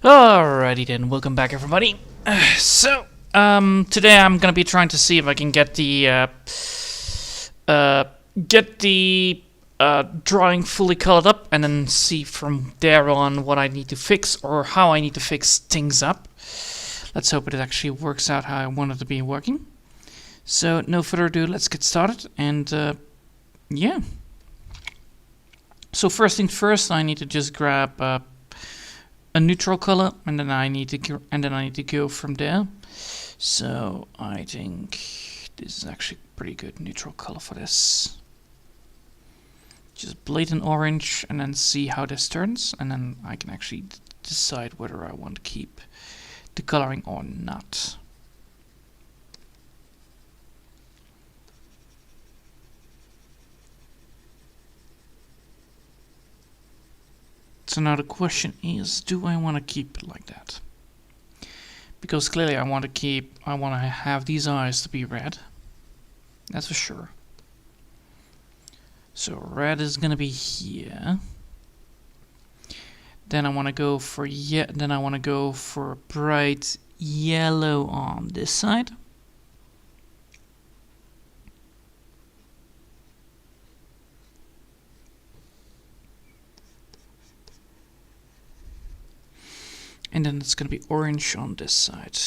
Alrighty then, welcome back everybody. Today I'm gonna be trying to see if I can get the drawing fully colored up, and then see from there on what I need to fix or how I need to fix things up. Let's hope it actually works out how I want it to be working. So no further ado, let's get started. And yeah. So first things first, I need to just grab a neutral color, and then I need to go from there. So I think this is actually a pretty good neutral color for this. Just blatant orange, and then see how this turns, and then I can actually decide whether I want to keep the coloring or not. So now the question is, do I want to keep it like that? Because clearly I want to have these eyes to be red. That's for sure. So red is gonna be here. Then I want to go for bright yellow on this side. And then it's going to be orange on this side.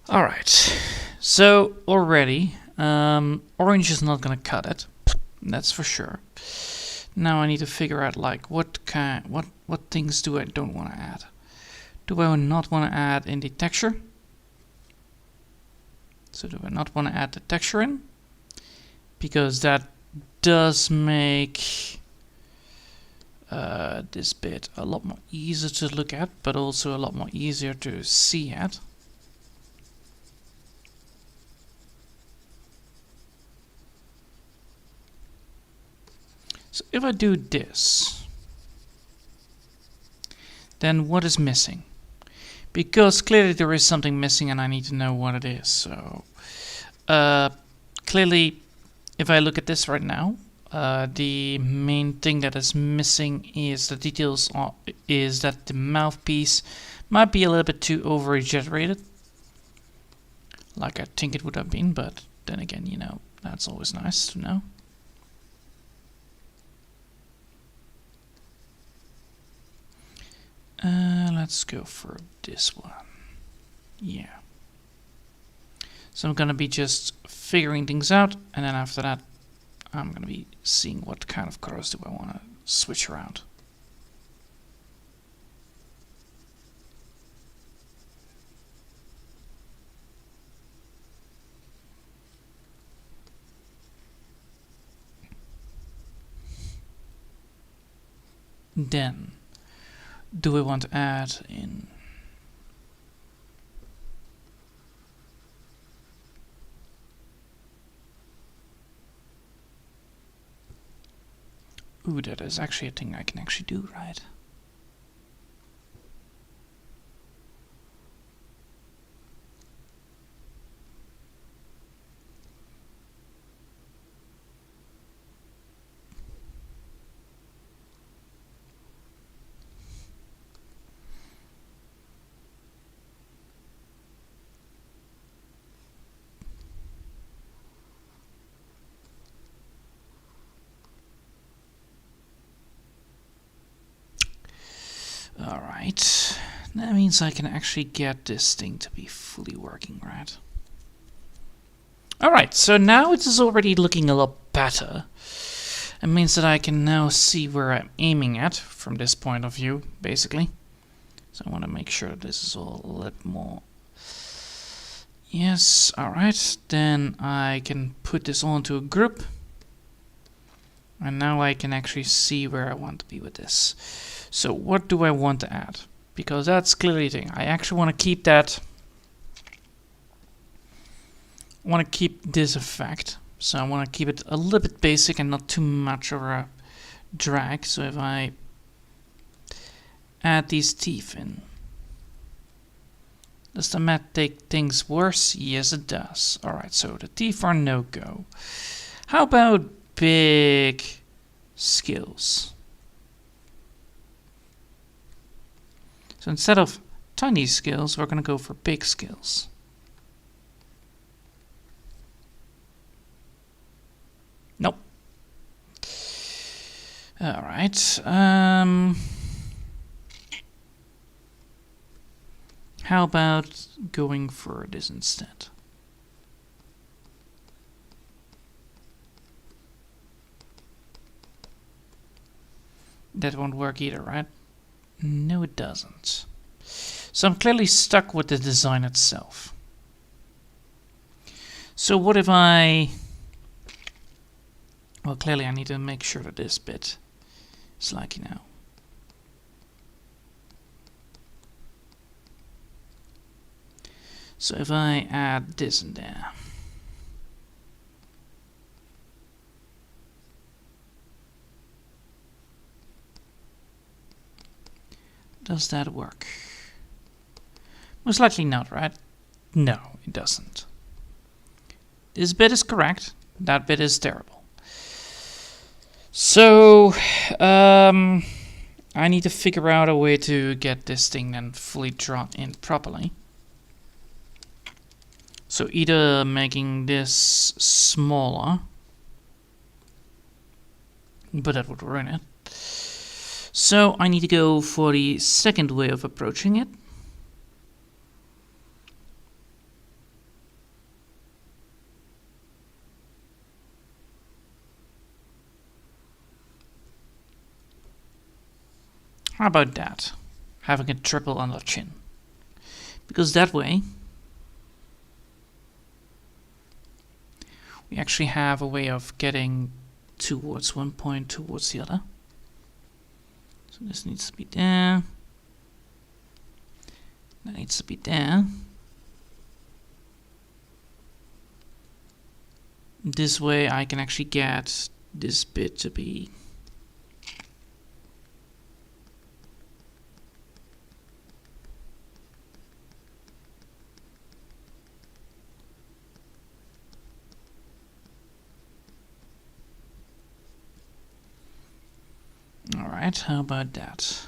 Alright, so already, orange is not going to cut it, that's for sure. Now I need to figure out like what things do I don't want to add. Do I not want to add in the texture? So do I not want to add the texture in? Because that does make this bit a lot more easier to look at, but also a lot more easier to see at. So if I do this, then what is missing? Because clearly there is something missing and I need to know what it is. So clearly if I look at this right now, the main thing that is missing is the details is that the mouthpiece might be a little bit too over exaggerated, like I think it would have been, but then again, you know, that's always nice to know. Let's go for this one. Yeah. So I'm gonna be just figuring things out, and then after that I'm going to be seeing what kind of colors do I want to switch around. Then, do we want to add in ooh, that is actually a thing I can actually do, right? Alright, that means I can actually get this thing to be fully working, right? Alright, so now it is already looking a lot better. It means that I can now see where I'm aiming at from this point of view, basically. So I want to make sure this is all a little more. Yes, alright, then I can put this all into a group. And now I can actually see where I want to be with this. So what do I want to add? Because that's clearly the thing. I actually want to keep that. I want to keep this effect. So I want to keep it a little bit basic and not too much of a drag. So if I add these teeth in, does the matte take things worse? Yes, it does. Alright, so the teeth are no-go. How about big skills? So instead of tiny scales, we're going to go for big scales. Nope. Alright. How about going for this instead? That won't work either, right? No, it doesn't. So I'm clearly stuck with the design itself. So what if I... Well, clearly I need to make sure that this bit is like, you know... So if I add this in there... Does that work? Most likely not, right? No, it doesn't. This bit is correct. That bit is terrible. So, I need to figure out a way to get this thing then fully drawn in properly. So either making this smaller, but that would ruin it. So I need to go for the second way of approaching it. How about that? Having a triple under chin. Because that way we actually have a way of getting towards one point, towards the other. So this needs to be there. That needs to be there. This way I can actually get this bit to be alright, how about that?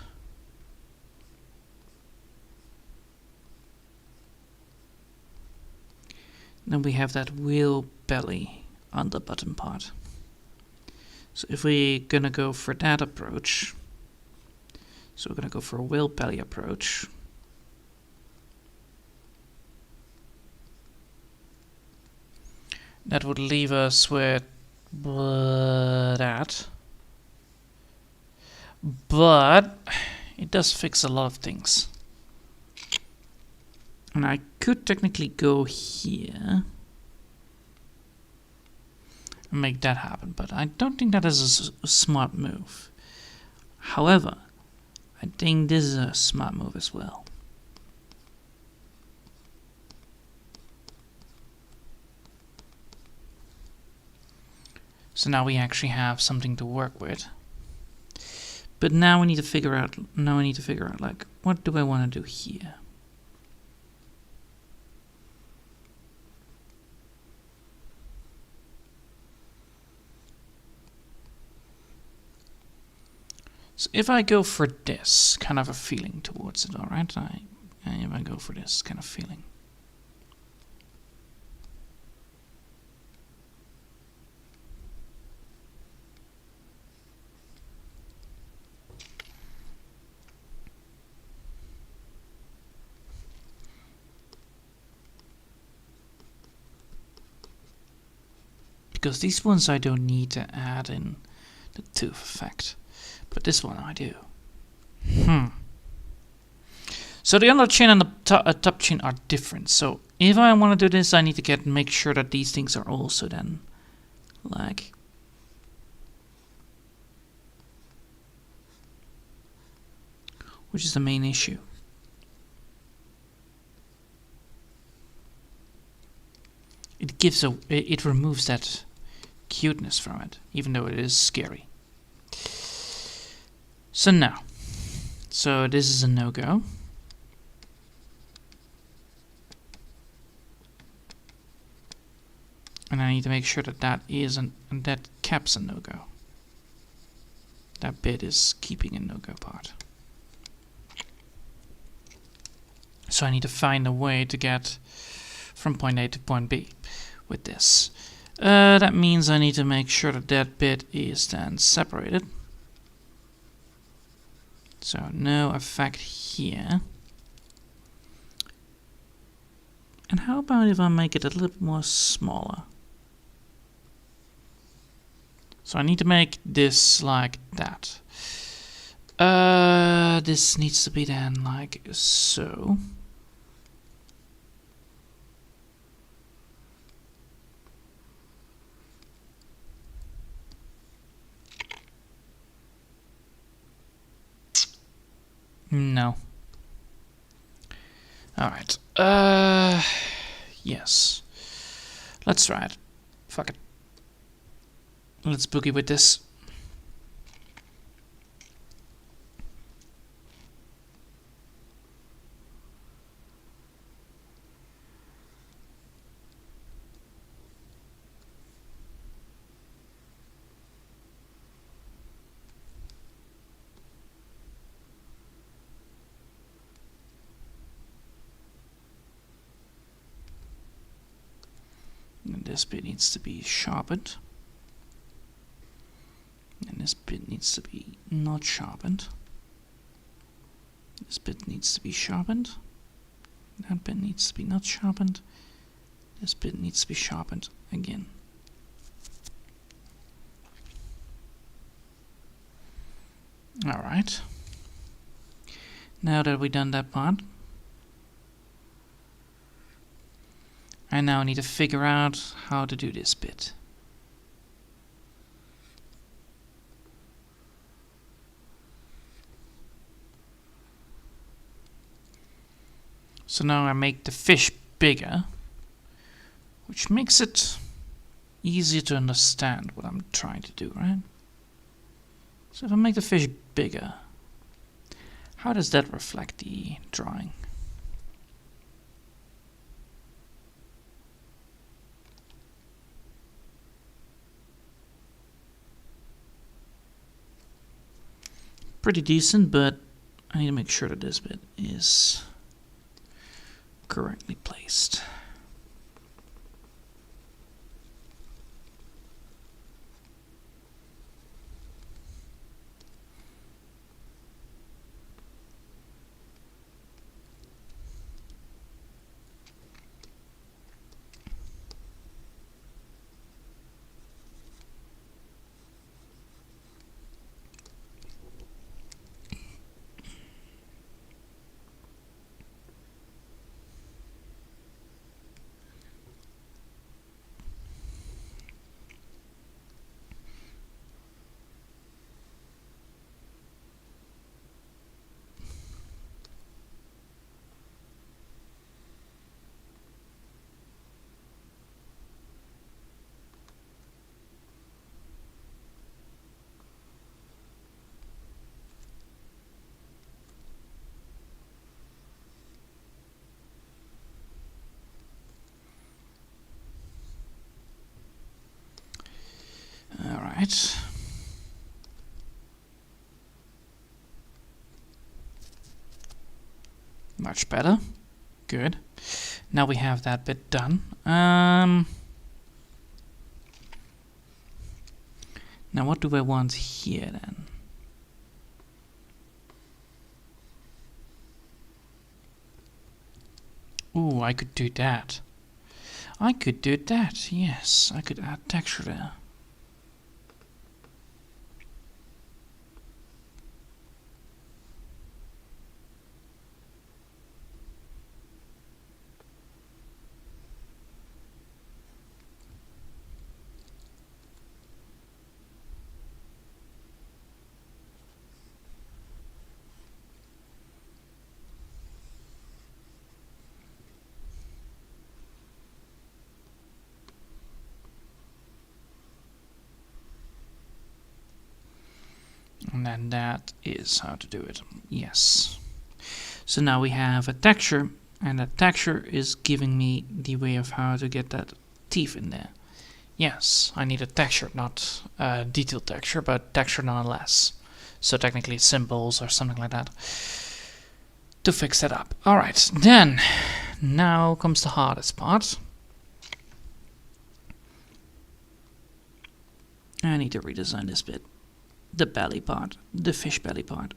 Then we have that wheel belly on the bottom part. So if we're gonna go for that approach, so we're gonna go for a wheel belly approach. That would leave us with that. But it does fix a lot of things. And I could technically go here and make that happen, but I don't think that is a smart move. However, I think this is a smart move as well. So now we actually have something to work with. But now we need to figure out, like, what do I want to do here? So if I go for this kind of a feeling towards it, alright? If I go for this kind of feeling. Because these ones I don't need to add in the tooth effect. But this one I do. So the under chin and the top chin are different. So if I want to do this, I need to make sure that these things are also then like which is the main issue. It removes that cuteness from it, even though it is scary. So now, this is a no-go. And I need to make sure that that cap's a no-go. That bit is keeping a no-go part. So I need to find a way to get from point A to point B with this. That means I need to make sure that that bit is then separated. So no effect here. And how about if I make it a little bit more smaller? So I need to make this like that. This needs to be then like so. No. Alright. Yes. Let's try it. Fuck it. Let's boogie with this. And this bit needs to be sharpened. And this bit needs to be not sharpened. This bit needs to be sharpened. That bit needs to be not sharpened. This bit needs to be sharpened again. Alright. Now that we've done that part, I now need to figure out how to do this bit. So now I make the fish bigger, which makes it easier to understand what I'm trying to do, right? So if I make the fish bigger, how does that reflect the drawing? Pretty decent, but I need to make sure that this bit is correctly placed. Alright. Much better. Good. Now we have that bit done. Now what do I want here then? Ooh, I could do that. I could do that, yes. I could add texture there. And then that is how to do it. Yes. So now we have a texture, and that texture is giving me the way of how to get that teeth in there. Yes, I need a texture, not a detailed texture, but texture nonetheless. So technically symbols or something like that. to fix that up. Alright, then now comes the hardest part. I need to redesign this bit. The belly part, the fish belly part.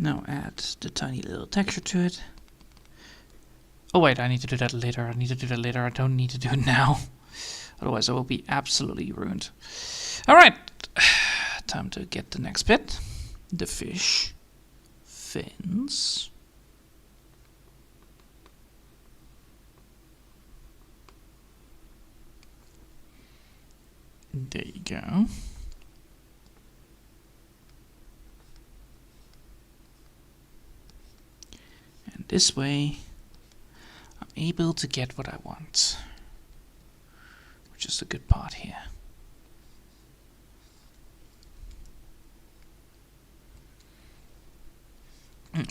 Now add the tiny little texture to it. Oh wait, I need to do that later. I need to do that later. I don't need to do it now. Otherwise I will be absolutely ruined. Alright, time to get the next bit. The fish fins. There you go. And this way I'm able to get what I want, which is the good part here.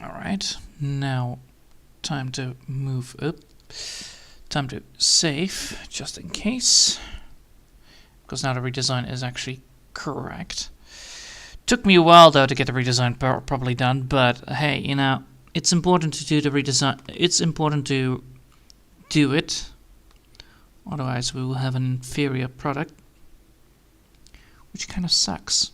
Alright, now time to move up. Time to save, just in case. Because now the redesign is actually correct. Took me a while though to get the redesign properly done, but hey, you know, it's important to do the redesign. It's important to do it. Otherwise we will have an inferior product, which kind of sucks.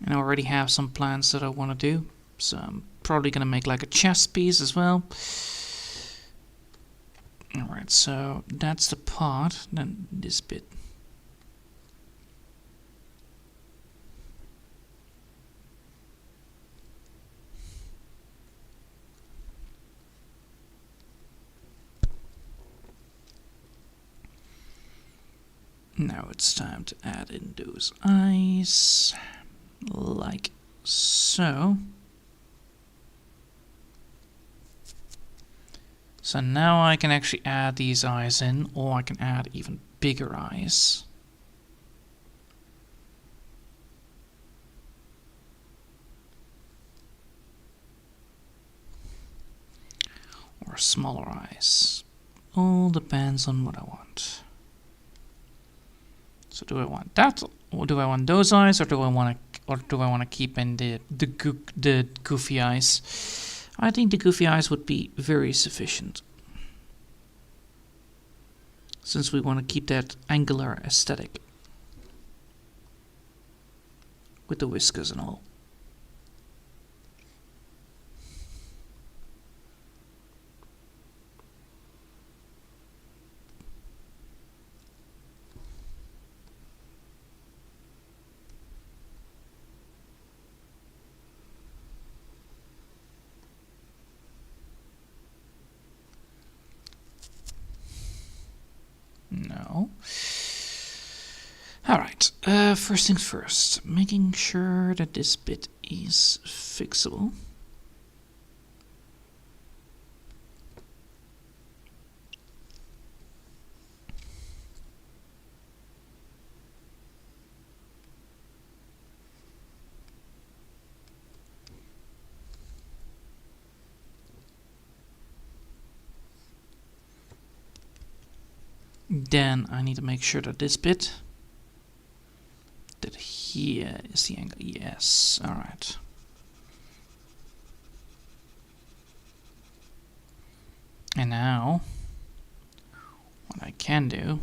And I already have some plans that I want to do, so I'm probably going to make like a chest piece as well. Alright, so that's the part, then this bit. Now it's time to add in those eyes, like so. So now I can actually add these eyes in, or I can add even bigger eyes. Or smaller eyes. All depends on what I want. So do I want that, or do I want those eyes, or do I want to keep in the goofy eyes? I think the goofy eyes would be very sufficient, since we want to keep that angular aesthetic with the whiskers and all. No. Alright, first things first, making sure that this bit is fixable. Then I need to make sure that this bit, that here is the angle. Yes, alright. And now, what I can do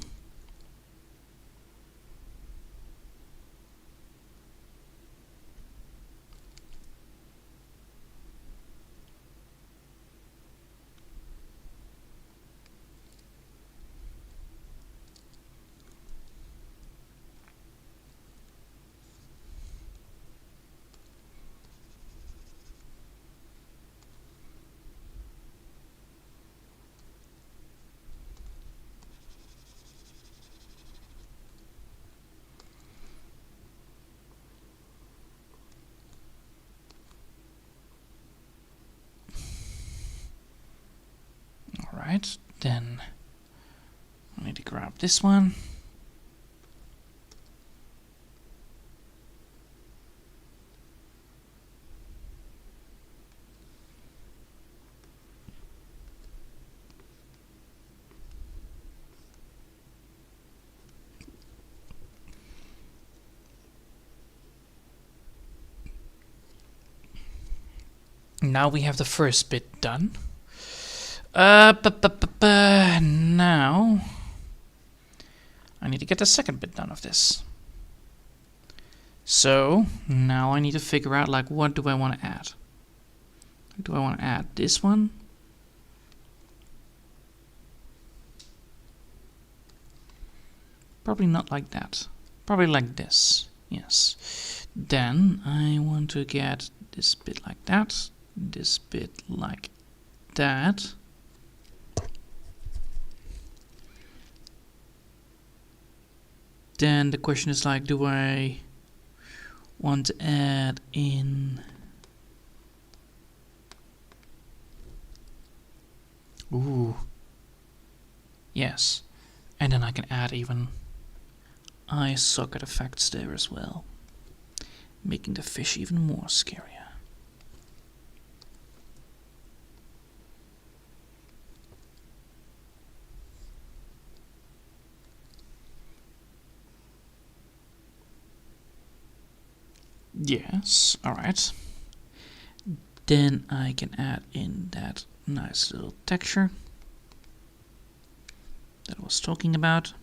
Then I need to grab this one. Now we have the first bit done. Now I need to get the second bit done of this. So now I need to figure out, like, what do I want to add? Do I want to add this one? Probably not like that. Probably like this. Yes. Then I want to get this bit like that. This bit like that. Then the question is, like, do I want to add in... Ooh. Yes. And then I can add even eye socket effects there as well, making the fish even more scarier. Yes, alright. Then I can add in that nice little texture that I was talking about.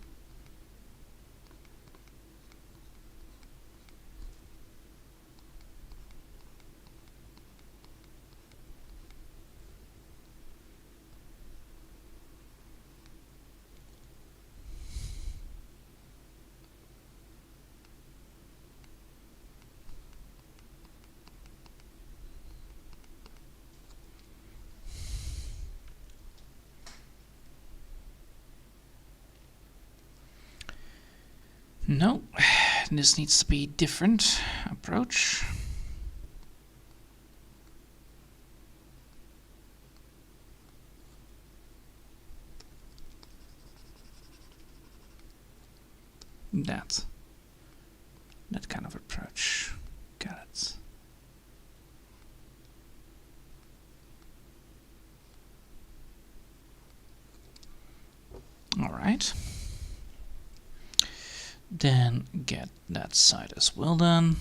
No, this needs to be different approach. That kind of approach. Got it. All right. Then get that side as well done.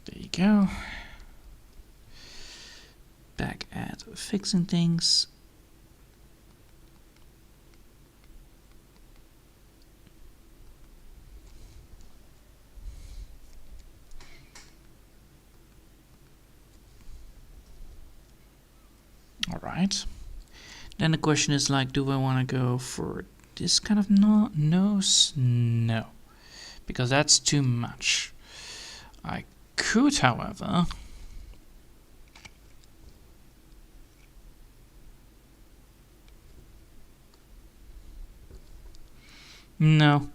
There you go. Back at fixing things. Alright. Then the question is, like, do I want to go for this kind of nose? No. Because that's too much. I could, however... No.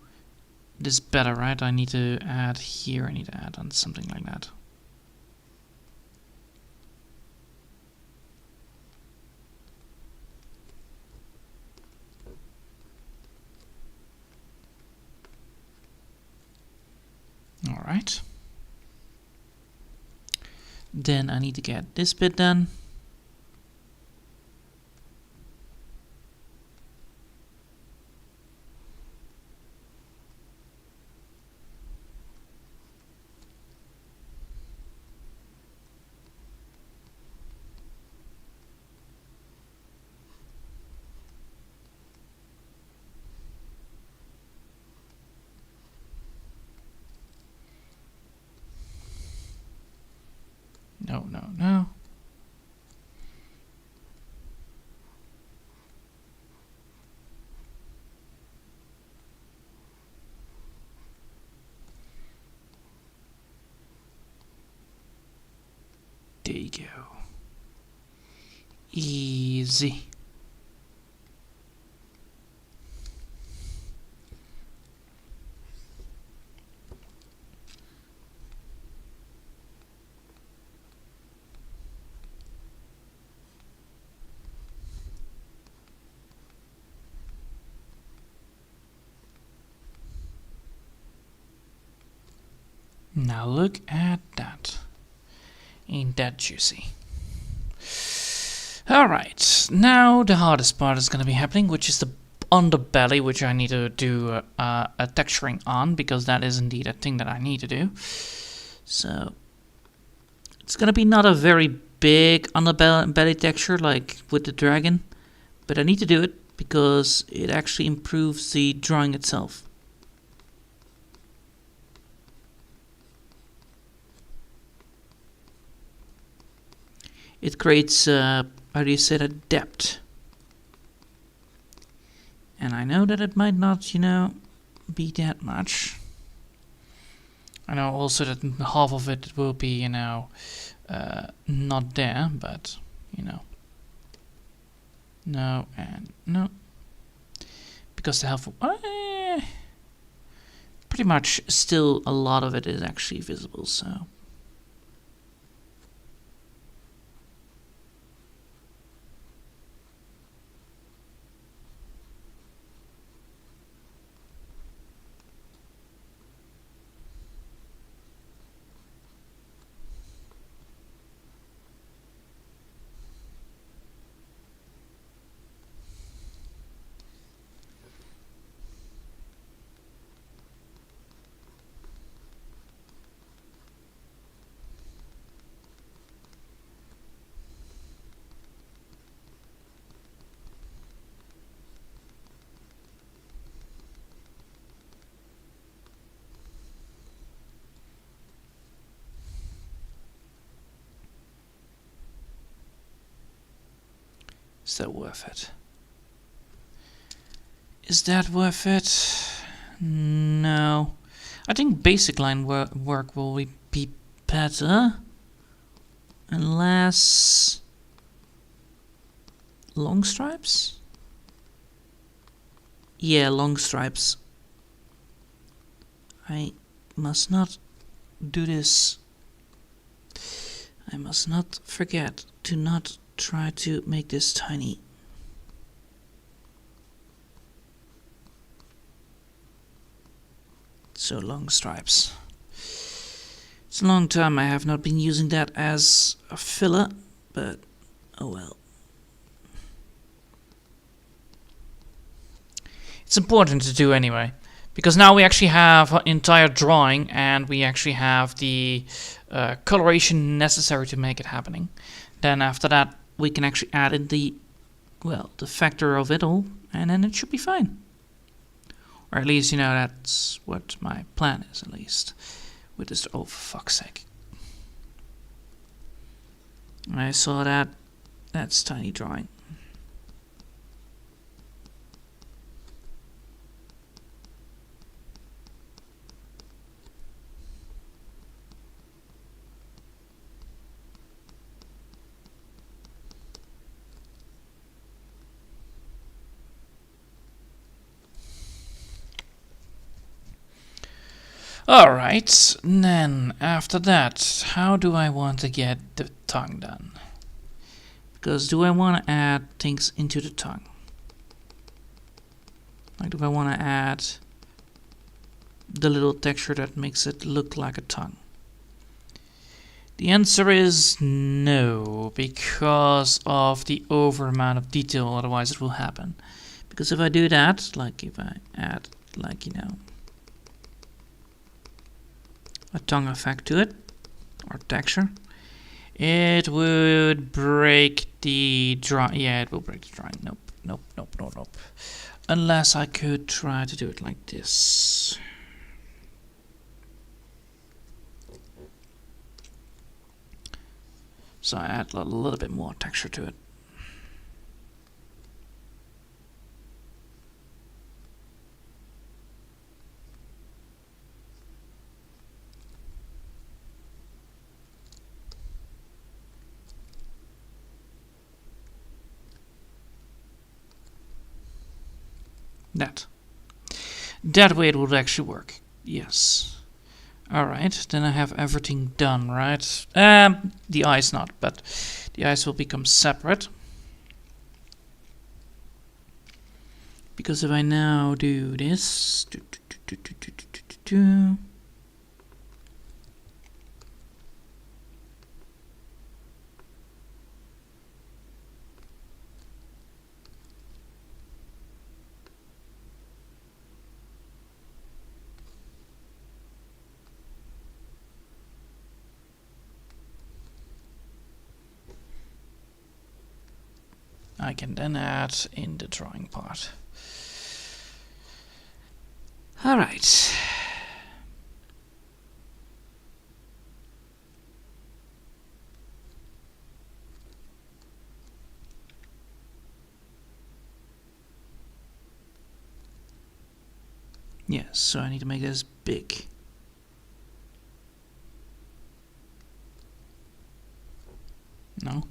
This is better, right? I need to add here, I need to add on something like that. Alright. Then I need to get this bit done. No. There you go. Easy. Now look at that. Ain't that juicy? Alright, now the hardest part is going to be happening, which is the underbelly, which I need to do a texturing on, because that is indeed a thing that I need to do. So, it's going to be not a very big underbelly texture like with the dragon, but I need to do it because it actually improves the drawing itself. It creates, how do you say that, depth. And I know that it might not, you know, be that much. I know also that half of it will be, you know, not there, but, you know. No and no. Because the half, pretty much still a lot of it is actually visible, so. Is that worth it? Is that worth it? No. I think basic line work will be better. Unless... long stripes? Yeah, long stripes. I must not do this. I must not forget to not try to make this tiny. So long stripes. It's a long time I have not been using that as a filler, but oh well. It's important to do anyway, because now we actually have an entire drawing and we actually have the coloration necessary to make it happening. Then after that we can actually add in the, well, the factor of it all, and then it should be fine. Or at least, you know, that's what my plan is, at least. With this, oh, for fuck's sake. I saw that. That's tiny drawing. Alright, then after that, how do I want to get the tongue done? Because do I want to add things into the tongue? Like, do I want to add the little texture that makes it look like a tongue? The answer is no, because of the over amount of detail, otherwise it will happen. Because if I do that, like if I add, like, you know, a tongue effect to it, or texture, it would break the drawing. Yeah, it will break the drawing. Nope, nope, nope, nope, nope. Unless I could try to do it like this. So I add a little bit more texture to it. That way it would actually work. Yes. Alright, then I have everything done, right? The eyes not, but the eyes will become separate. Because if I now do this, I can then add in the drawing part. Alright. Yes, so I need to make this big. No?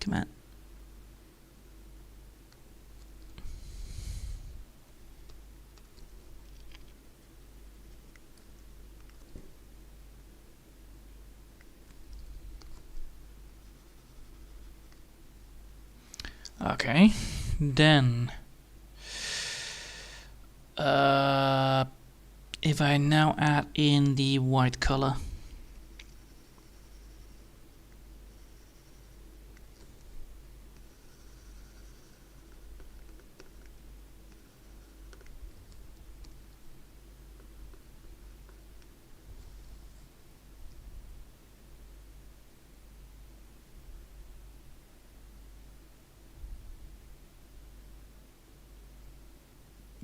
Come on. Okay, then if I now add in the white color,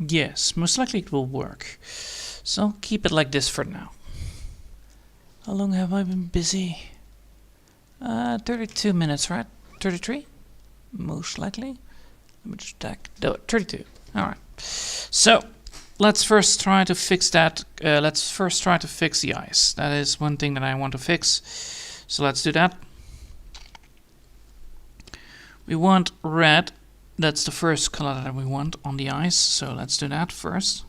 yes, most likely it will work. So I'll keep it like this for now. How long have I been busy? 32 minutes, right? 33? Most likely. Let me just check. No, 32. Alright. So, let's first try to fix that. Let's first try to fix the eyes. That is one thing that I want to fix. So let's do that. We want red. That's the first color that we want on the eyes. So let's do that first.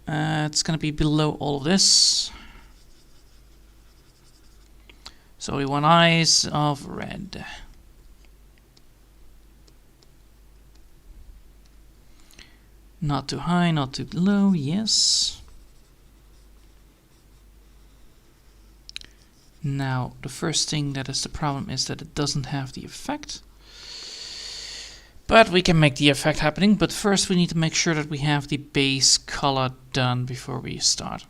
It's going to be below all of this. So we want eyes of red. Not too high, not too low, yes. Now, the first thing that is the problem is that it doesn't have the effect. But we can make the effect happening, but first we need to make sure that we have the base color done before we start.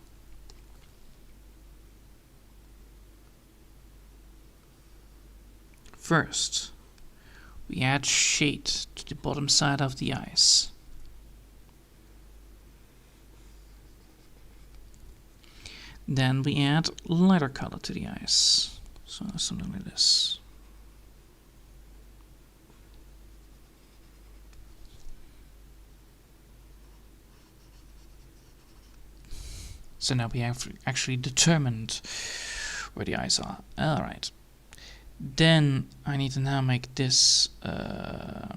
First, we add shade to the bottom side of the eyes. Then we add lighter color to the eyes. So something like this. So now we have actually determined where the eyes are. Alright. Then I need to now make this a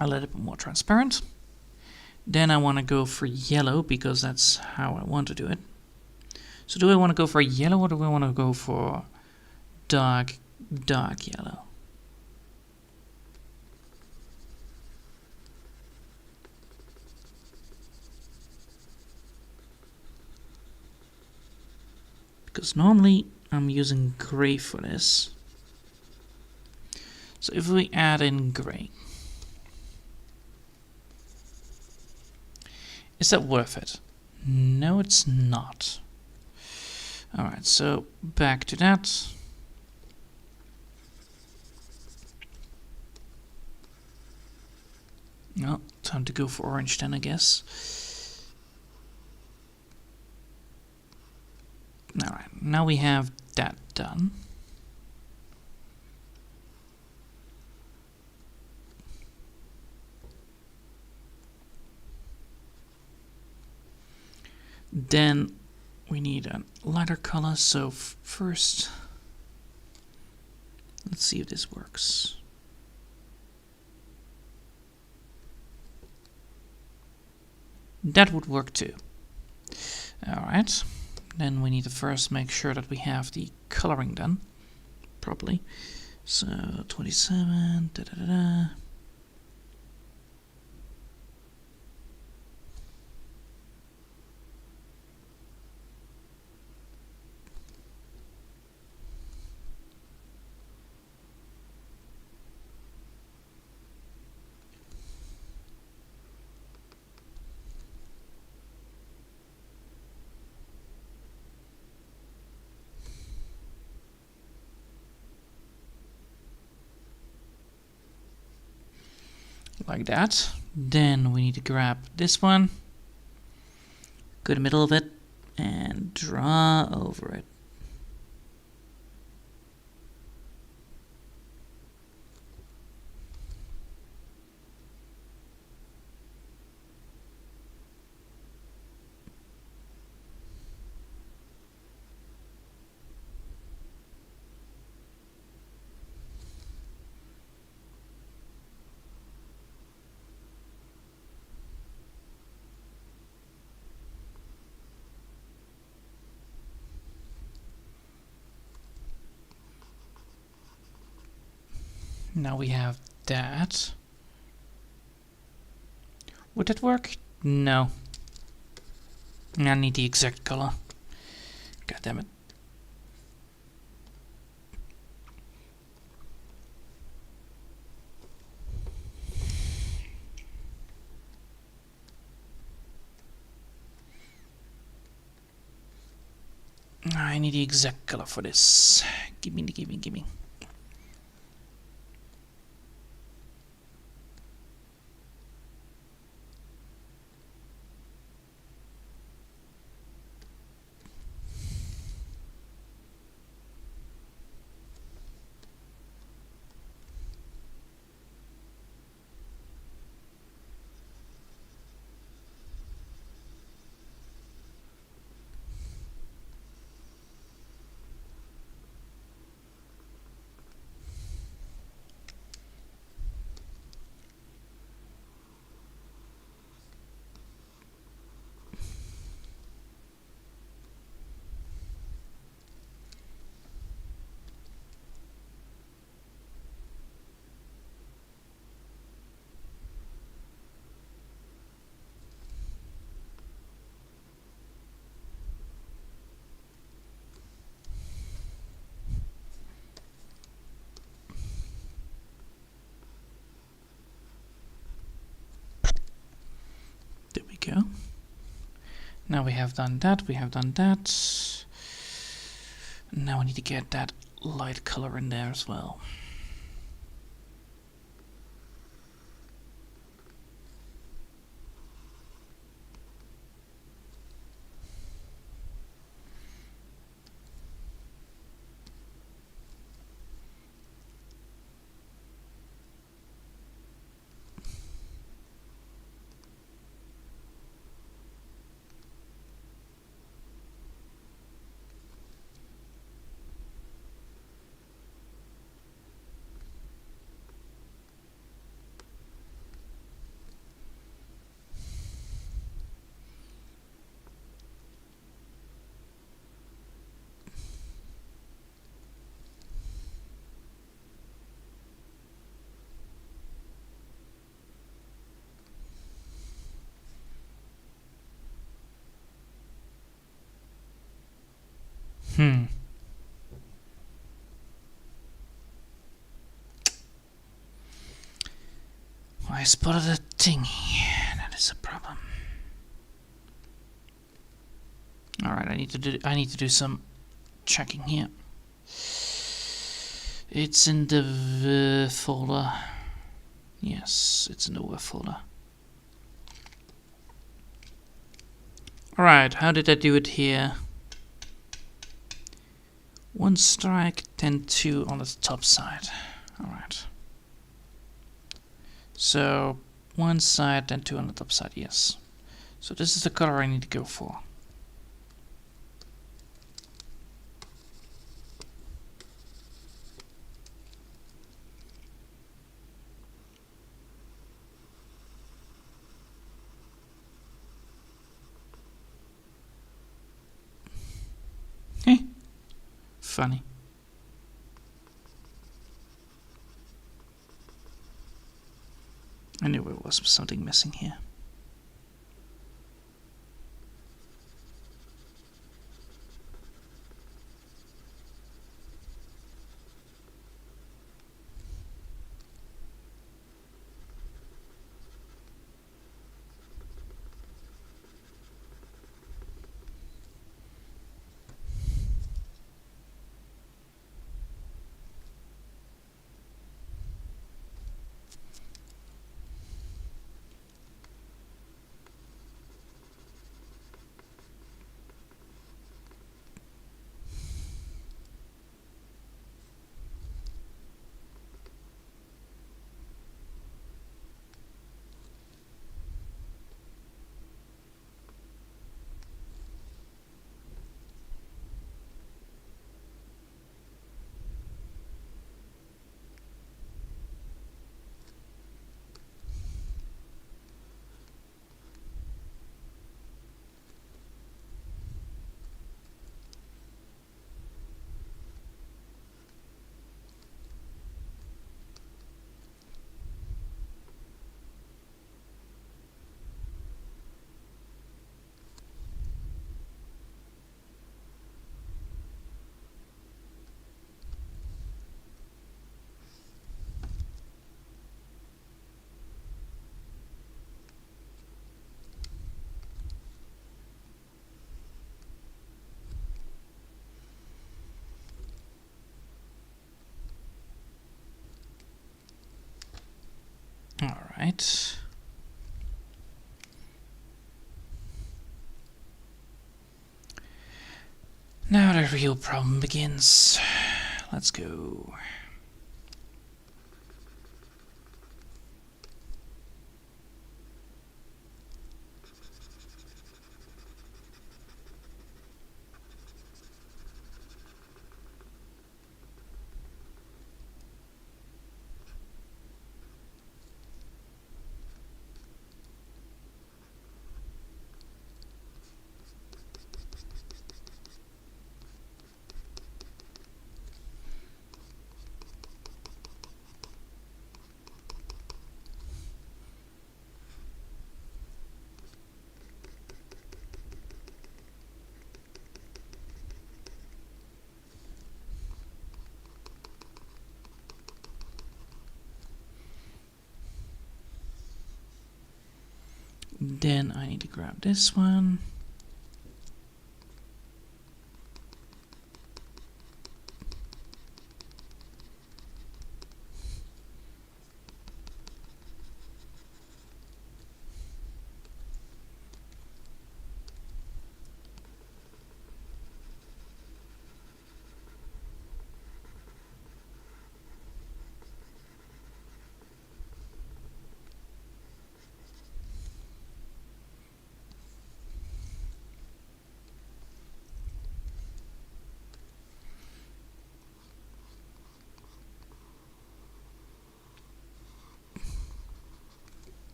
little bit more transparent. Then I want to go for yellow because that's how I want to do it. So do I want to go for yellow or do I want to go for dark yellow? Because normally I'm using gray for this. So if we add in gray, is that worth it? No, it's not. Alright, so back to that. No, time to go for orange then, I guess. Alright, now we have that done. Then we need a lighter color, so first let's see if this works. That would work too. Alright, then we need to first make sure that we have the coloring done properly. So 27, da da da da. like that. Then we need to grab this one, go to the middle of it, and draw over it. Now we have that. Would that work? No. I need the exact color. God damn it. I need the exact color for this. Gimme. There we go. Now we have done that, Now we need to get that light color in there as well. I spotted a thingy. That is a problem. Alright, I need to do some checking here. It's in the folder. Yes, it's in the WF folder. Alright, how did I do it here? 1 strike, then 2 on the top side. Alright. So, 1 side, then 2 on the top side, yes. So this is the color I need to go for. Funny. I knew there was something missing here. Alright. Now the real problem begins. Let's go. Then I need to grab this one.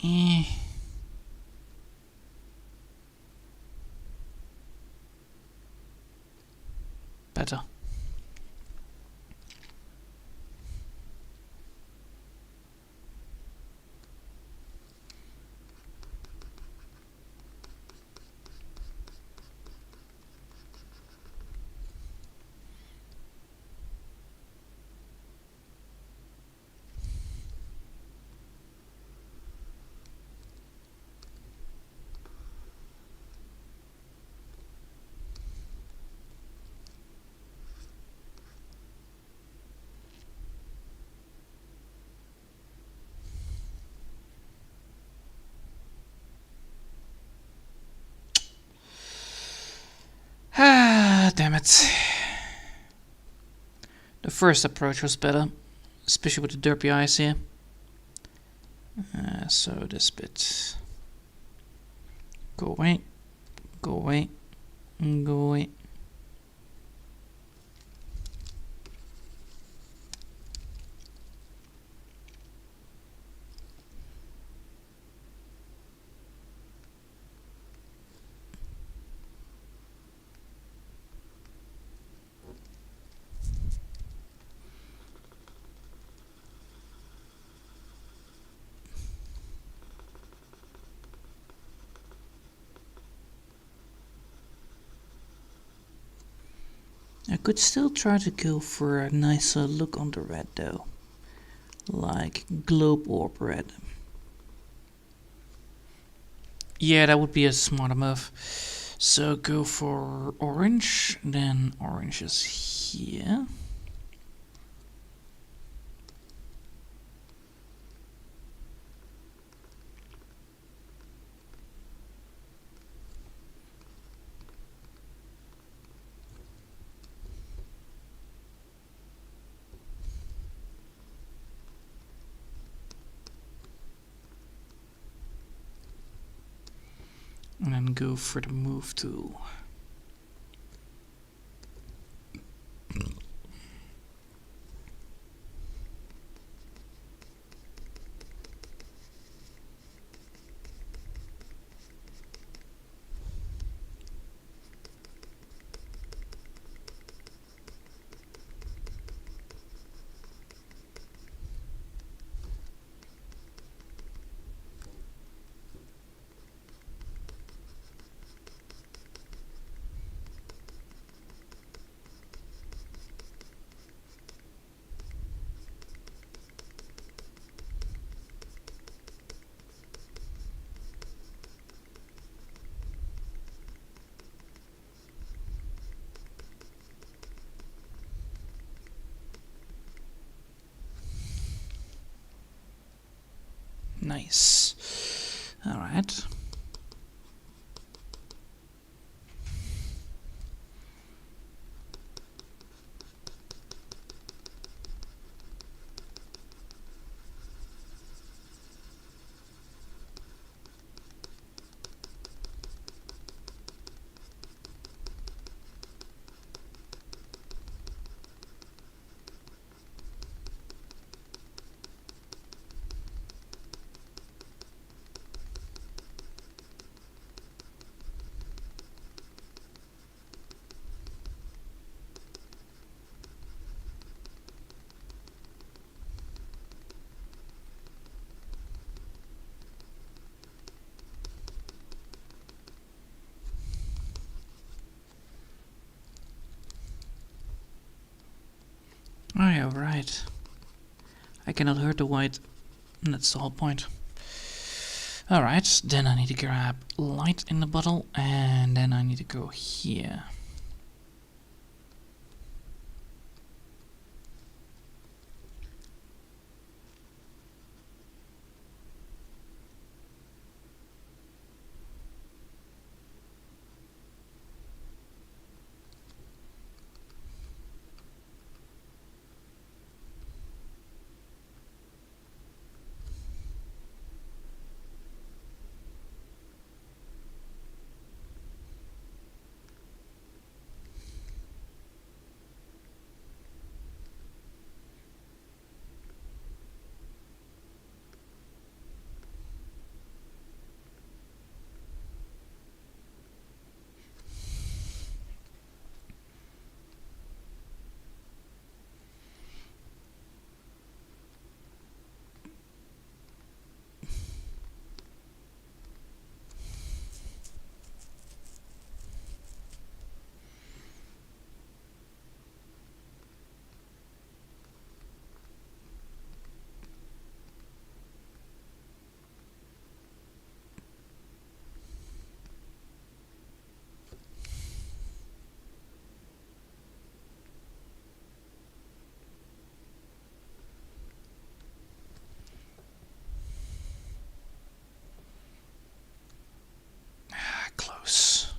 Eh. Better. Ah, damn it. The first approach was better, especially with the derpy eyes here. So this bit. Go away. Go away. Go away. I could still try to go for a nicer look on the red though. Like globe orb red. Yeah, that would be a smarter move. So go for orange, then orange is here. And then go for the move tool. Nice. All right. Oh yeah, right. I cannot hurt the white. That's the whole point. Alright, then I need to grab light in the bottle, and then I need to go here. Close.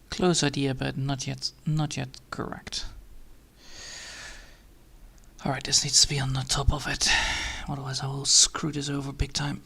Close idea, but not yet correct. Alright, this needs to be on the top of it. Otherwise I will screw this over big time.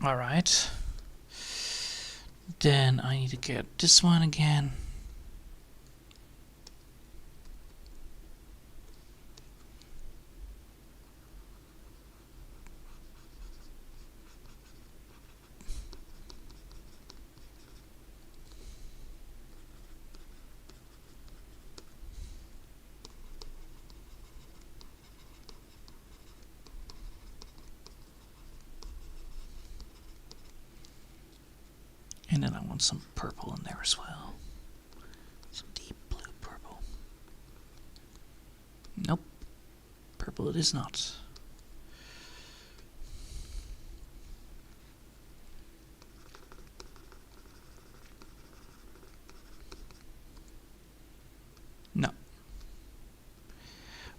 Alright. Then I need to get this one again. And then I want some purple in there as well. Some deep blue purple. Nope. Purple it is not. No.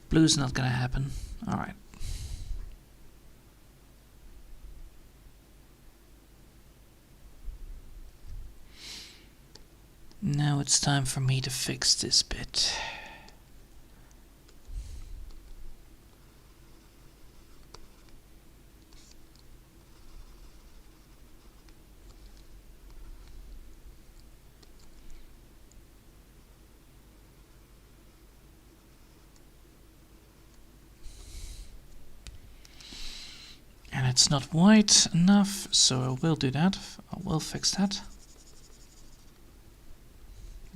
Blue's not gonna happen. Alright. Now it's time for me to fix this bit. And it's not white enough, so I will do that. I will fix that.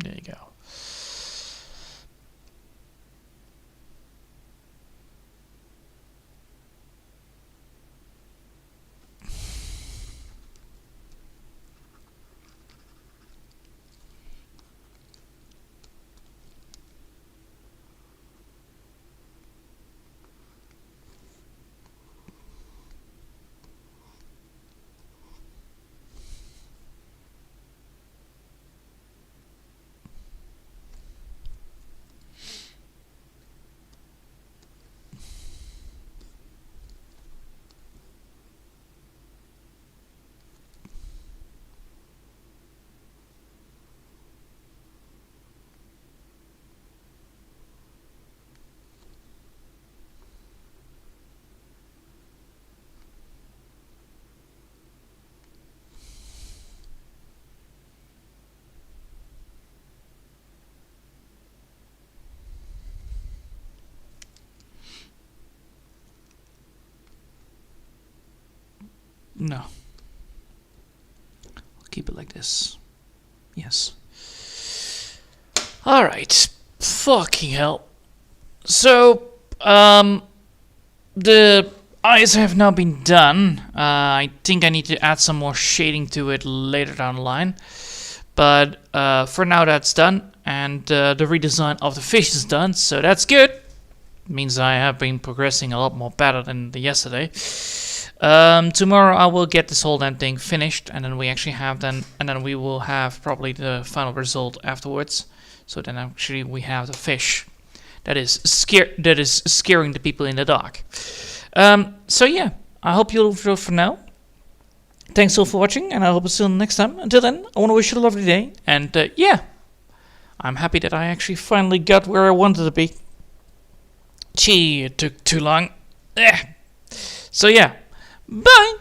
There you go. No. I'll keep it like this. Yes. Alright. Fucking hell. So, the eyes have now been done. I think I need to add some more shading to it later down the line. But for now that's done. And the redesign of the fish is done. So that's good. Means I have been progressing a lot more better than yesterday. Tomorrow I will get this whole damn thing finished, and then we actually have and then we will have probably the final result afterwards. So then actually we have the fish that is scaring the people in the dark. So yeah, I hope you'll enjoy for now. Thanks all for watching, and I hope to see you next time. Until then, I want to wish you a lovely day, and yeah, I'm happy that I actually finally got where I wanted to be. Gee, it took too long. So yeah. Bye!